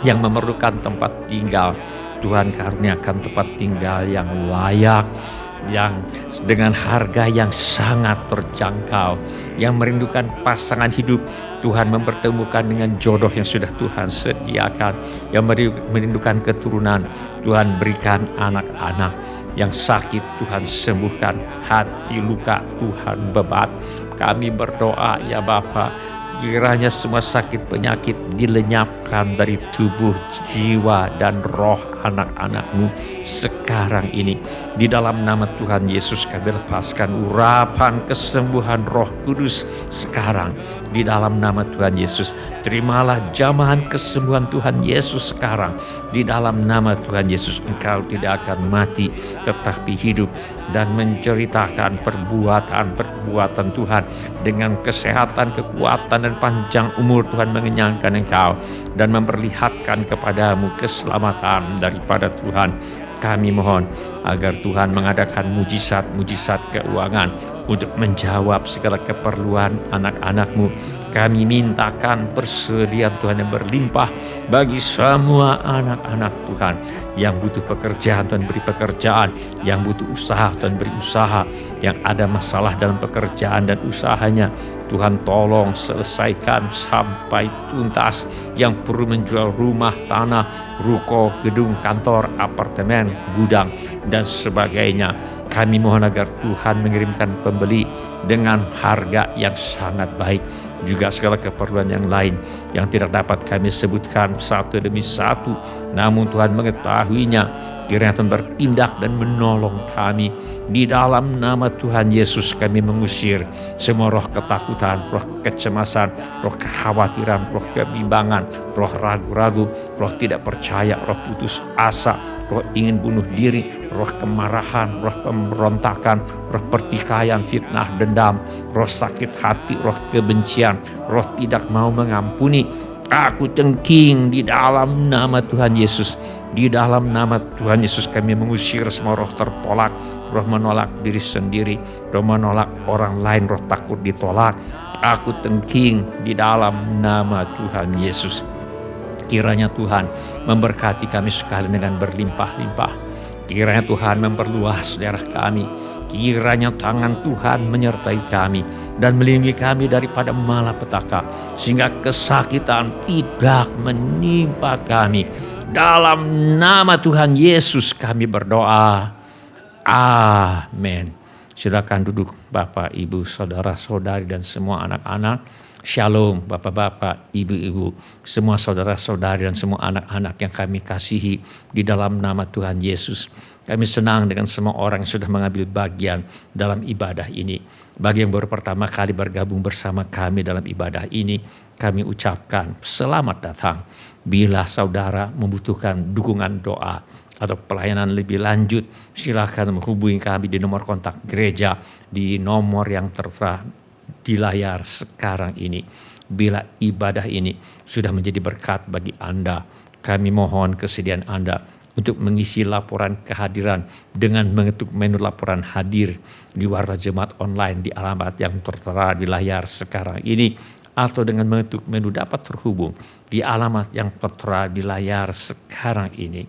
Yang memerlukan tempat tinggal, Tuhan karuniakan tempat tinggal yang layak, yang dengan harga yang sangat terjangkau. Yang merindukan pasangan hidup, Tuhan mempertemukan dengan jodoh yang sudah Tuhan sediakan. Yang merindukan keturunan, Tuhan berikan anak-anak. Yang sakit Tuhan sembuhkan, hati luka Tuhan bebat. Kami berdoa ya Bapa, Kiranya semua sakit penyakit dilenyapkan dari tubuh, jiwa, dan roh anak-anak-Mu sekarang ini. Di dalam nama Tuhan Yesus kami lepaskan urapan kesembuhan Roh Kudus sekarang. Di dalam nama Tuhan Yesus, terimalah jamahan kesembuhan Tuhan Yesus sekarang. Di dalam nama Tuhan Yesus, engkau tidak akan mati tetapi hidup dan menceritakan perbuatan Tuhan dengan kesehatan, kekuatan, dan panjang umur. Tuhan mengenyangkan engkau dan memperlihatkan kepadamu keselamatan daripada Tuhan. Kami mohon agar Tuhan mengadakan mujizat-mujizat keuangan untuk menjawab segala keperluan anak-anak-Mu. Kami mintakan persediaan Tuhan yang berlimpah bagi semua anak-anak Tuhan. Yang butuh pekerjaan, Tuhan beri pekerjaan. Yang butuh usaha, Tuhan beri usaha. Yang ada masalah dalam pekerjaan dan usahanya, Tuhan tolong selesaikan sampai tuntas. Yang perlu menjual rumah, tanah, ruko, gedung, kantor, apartemen, gudang, dan sebagainya, kami mohon agar Tuhan mengirimkan pembeli dengan harga yang sangat baik. Juga segala keperluan yang lain yang tidak dapat kami sebutkan satu demi satu, namun Tuhan mengetahuinya. Kiranya Tuhan bertindak dan menolong kami. Di dalam nama Tuhan Yesus kami mengusir semua roh ketakutan, roh kecemasan, roh kekhawatiran, roh kebimbangan, roh ragu-ragu, roh tidak percaya, roh putus asa, roh ingin bunuh diri, roh kemarahan, roh pemberontakan, roh pertikaian, fitnah, dendam, roh sakit hati, roh kebencian, roh tidak mau mengampuni. Aku cengking di dalam nama Tuhan Yesus. Di dalam nama Tuhan Yesus kami mengusir semua roh tertolak, roh menolak diri sendiri, roh menolak orang lain, roh takut ditolak. Aku tengking di dalam nama Tuhan Yesus. Kiranya Tuhan memberkati kami sekali dengan berlimpah-limpah. Kiranya Tuhan memperluas daerah kami. Kiranya tangan Tuhan menyertai kami dan melindungi kami daripada malapetaka, sehingga kesakitan tidak menimpa kami. Dalam nama Tuhan Yesus kami berdoa. Amin. Silakan duduk Bapak, Ibu, saudara-saudari, dan semua anak-anak. Shalom Bapak-bapak, Ibu-ibu, semua saudara-saudari dan semua anak-anak yang kami kasihi di dalam nama Tuhan Yesus. Kami senang dengan semua orang yang sudah mengambil bagian dalam ibadah ini. Bagi yang baru pertama kali bergabung bersama kami dalam ibadah ini, kami ucapkan selamat datang. Bila saudara membutuhkan dukungan doa atau pelayanan lebih lanjut, silakan menghubungi kami di nomor kontak gereja di nomor yang tertera di layar sekarang ini. Bila ibadah ini sudah menjadi berkat bagi Anda, kami mohon kesediaan Anda untuk mengisi laporan kehadiran dengan mengetuk menu laporan hadir di Warta Jemaat Online di alamat yang tertera di layar sekarang ini, atau dengan mengetuk menu dapat terhubung di alamat yang tertera di layar sekarang ini.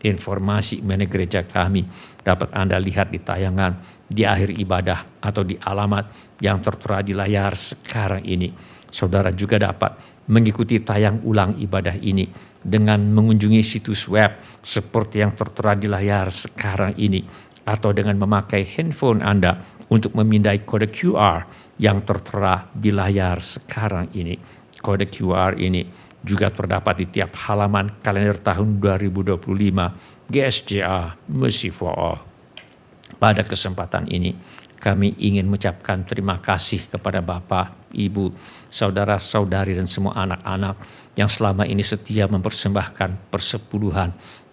Informasi mengenai gereja kami dapat Anda lihat di tayangan di akhir ibadah atau di alamat yang tertera di layar sekarang ini. Saudara juga dapat mengikuti tayang ulang ibadah ini dengan mengunjungi situs web seperti yang tertera di layar sekarang ini, atau dengan memakai handphone Anda untuk memindai kode QR yang tertera di layar sekarang ini. Kode QR ini juga terdapat di tiap halaman kalender tahun 2025 GSJA Mercy for All. Pada kesempatan ini, kami ingin mengucapkan terima kasih kepada Bapak, Ibu, saudara-saudari, dan semua anak-anak yang selama ini setia mempersembahkan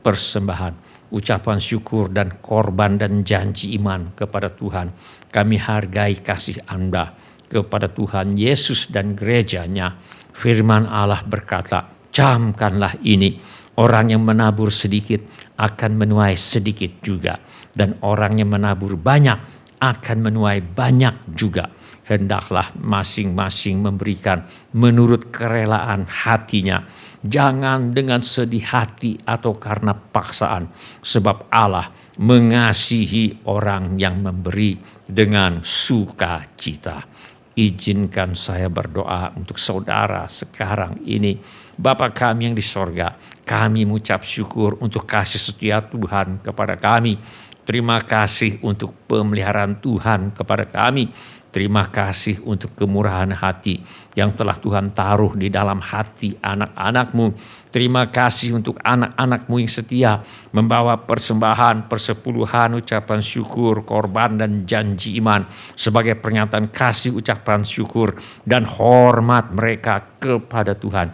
persembahan, ucapan syukur dan korban dan janji iman kepada Tuhan. Kami hargai kasih Anda kepada Tuhan Yesus dan gerejanya. Firman Allah berkata, camkanlah ini, orang yang menabur sedikit akan menuai sedikit juga, dan orang yang menabur banyak akan menuai banyak juga. Hendaklah masing-masing memberikan menurut kerelaan hatinya, jangan dengan sedih hati atau karena paksaan, sebab Allah mengasihi orang yang memberi dengan sukacita. Izinkan saya berdoa untuk saudara sekarang ini. Bapa kami yang di sorga, kami mengucap syukur untuk kasih setia Tuhan kepada kami. Terima kasih untuk pemeliharaan Tuhan kepada kami. Terima kasih untuk kemurahan hati yang telah Tuhan taruh di dalam hati anak-anak-Mu. Terima kasih untuk anak-anak-Mu yang setia membawa persembahan, persepuluhan, ucapan syukur, korban dan janji iman sebagai pernyataan kasih, ucapan syukur dan hormat mereka kepada Tuhan.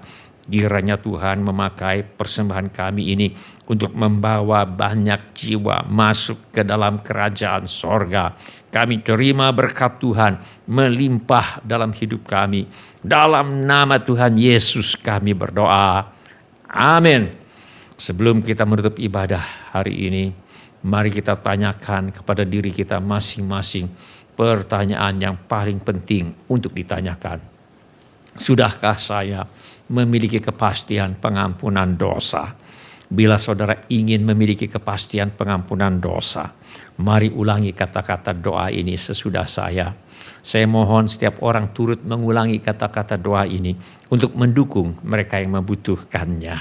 Kiranya Tuhan memakai persembahan kami ini untuk membawa banyak jiwa masuk ke dalam kerajaan sorga. Kami terima berkat Tuhan melimpah dalam hidup kami. Dalam nama Tuhan Yesus kami berdoa. Amin. Sebelum kita menutup ibadah hari ini, mari kita tanyakan kepada diri kita masing-masing pertanyaan yang paling penting untuk ditanyakan. Sudahkah saya memiliki kepastian pengampunan dosa? Bila saudara ingin memiliki kepastian pengampunan dosa, mari ulangi kata-kata doa ini sesudah saya. Saya mohon setiap orang turut mengulangi kata-kata doa ini untuk mendukung mereka yang membutuhkannya.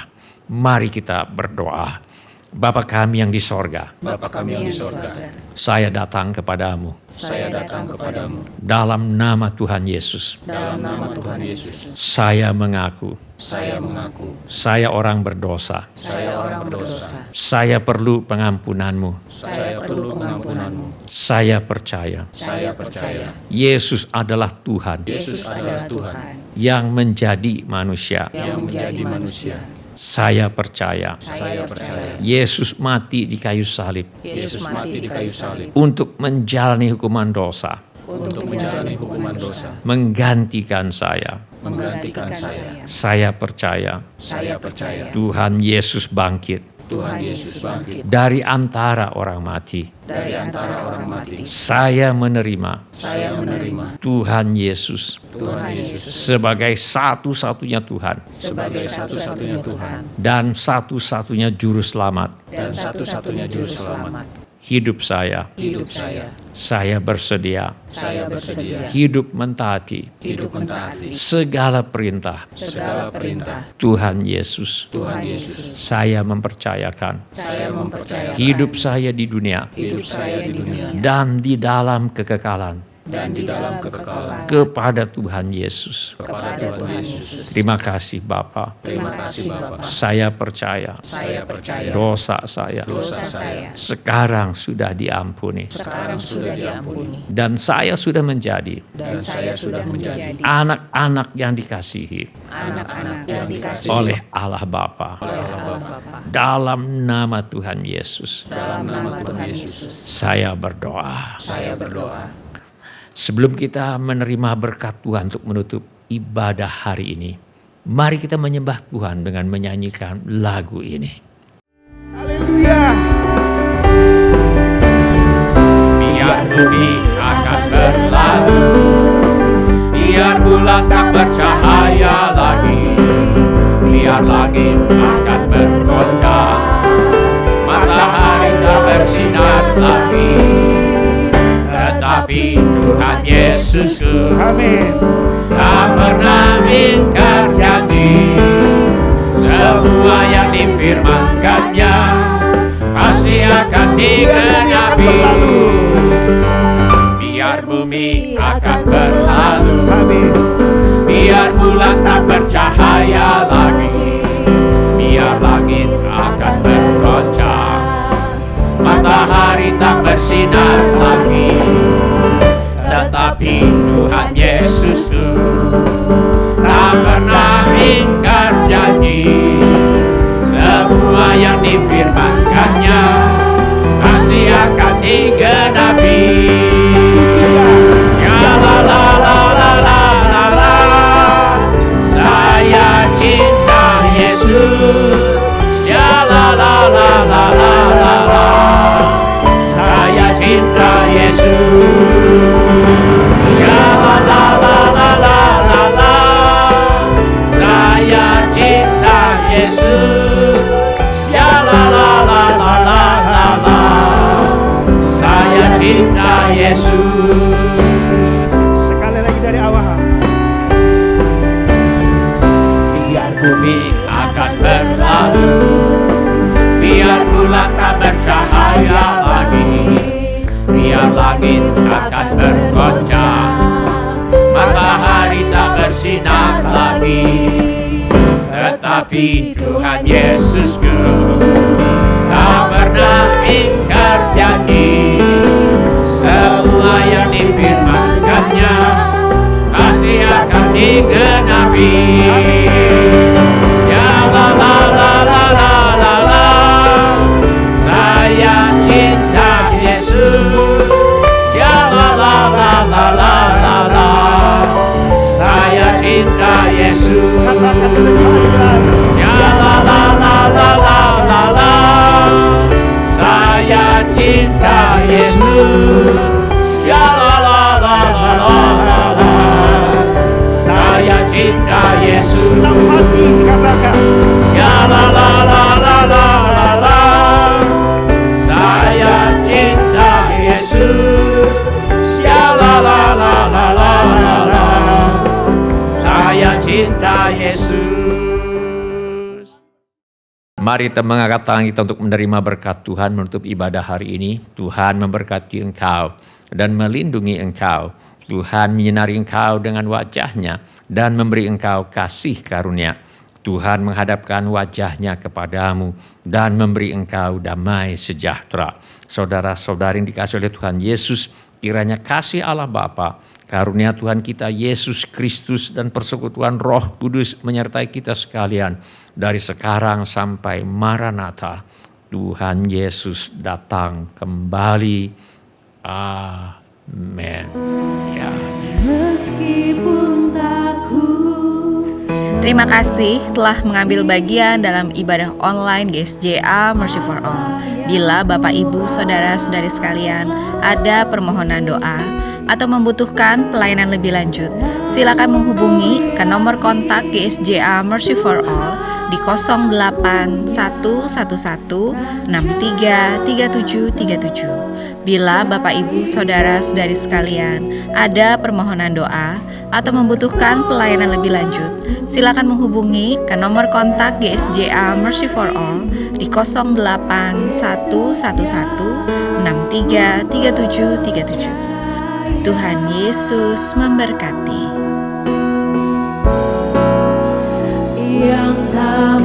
Mari kita berdoa. Bapa kami yang di sorga, Bapa kami yang di sorga, saya datang kepadamu saya datang kepadamu dalam nama Tuhan Yesus. dalam nama Tuhan Yesus. Saya mengaku Saya mengaku saya orang berdosa. saya orang berdosa. Saya perlu pengampunan-Mu. Saya perlu pengampunan-Mu. Saya percaya Saya percaya Yesus adalah Tuhan Yesus adalah Tuhan yang menjadi manusia. yang menjadi manusia. Saya percaya Saya percaya Yesus mati di kayu salib Yesus mati di kayu salib untuk menjalani hukuman dosa, untuk menjalani hukuman dosa, menggantikan saya. menggantikan saya. Saya percaya Saya percaya Tuhan Yesus bangkit Tuhan Yesus bangkit dari antara orang mati. dari antara orang mati. Saya menerima Saya menerima Tuhan Yesus Tuhan Yesus sebagai satu-satunya Tuhan sebagai satu-satunya Tuhan dan satu-satunya juru selamat dan satu-satunya juru selamat. hidup saya. Hidup saya Saya bersedia hidup mentaati hidup mentaati segala perintah segala perintah Tuhan Yesus. Tuhan Yesus. Saya mempercayakan Saya mempercayai hidup saya di dunia hidup saya di dunia dan di dalam kekekalan dan di dalam kekekalan kepada Tuhan Yesus. kepada Tuhan Yesus. Terima kasih Bapa. Terima kasih Bapa. Saya percaya Saya percaya dosa saya dosa saya sekarang sudah diampuni sekarang sudah diampuni dan saya sudah menjadi dan saya sudah menjadi anak-anak yang dikasihi anak-anak yang dikasihi oleh Allah Bapa. Dalam nama Tuhan Yesus, dalam nama Tuhan Yesus. saya berdoa. Saya berdoa. Sebelum kita menerima berkat Tuhan untuk menutup ibadah hari ini, mari kita menyembah Tuhan dengan menyanyikan lagu ini. Haleluya. Biar bumi akan berlalu, biar bulan tak bercahaya lagi, biar langit akan bergoncang, matahari tak bersinar lagi. Tetapi Tuhan Yesusku Amin. tak pernah ingkar janji. Semua yang difirmankannya pasti akan digenapi. Biar bumi akan berlalu, Amin. biar bulan tak bercahaya lagi, biar langit akan bergoncang, matahari tak bersinar lagi. Tetapi Tuhan Yesusku tak pernah ingkar janji. Semua yang difirmankannya pasti akan digenapi. Ya la la la la la la la, saya cinta Yesus. Ya la la la la la la la, saya cinta Yesus. Ya la la la la la la la, saya cinta Yesus. Ya la la la la la la la, saya cinta Yesus. Sekali lagi dari awal. Biar bumi akan berlalu, biar bulan tak bercahaya lagi, biar langit akan bergoncang, bersinar lagi. Tetapi Tuhan Yesusku tak pernah ingkar janji. Semua yang difirmankannya pasti akan digenapi. Shalalalalala, saya cinta Yesus. Shalalalalala, saya cinta Yesus. Katakan sekali lagi. Shalalalalala, saya cinta Yesus. Shalalalalala, saya cinta Yesus. Senang hati katakan. Shalalalalala, saya cinta Yesus. Shalalalalala, saya cinta Yesus. Mari kita mengangkat tangan kita untuk menerima berkat Tuhan menutup ibadah hari ini. Tuhan memberkati engkau dan melindungi engkau. Tuhan menyinari engkau dengan wajah-Nya dan memberi engkau kasih karunia. Tuhan menghadapkan wajah-Nya kepadamu dan memberi engkau damai sejahtera. Saudara-saudari yang dikasihi oleh Tuhan Yesus, kiranya kasih Allah Bapa, karunia Tuhan kita Yesus Kristus dan persekutuan Roh Kudus menyertai kita sekalian dari sekarang sampai Maranatha. Tuhan Yesus datang kembali. Amin. Ya. Meskipun takut. Terima kasih telah mengambil bagian dalam ibadah online GSJA Mercy for All. Bila Bapak Ibu Saudara-saudari sekalian ada permohonan doa atau membutuhkan pelayanan lebih lanjut, silakan menghubungi ke nomor kontak GSJA Mercy for All di 08111633737. Bila Bapak Ibu Saudara-saudari sekalian ada permohonan doa atau membutuhkan pelayanan lebih lanjut, silakan menghubungi ke nomor kontak GSJA Mercy for All di 08111633737. Tuhan Yesus memberkati. Yang tak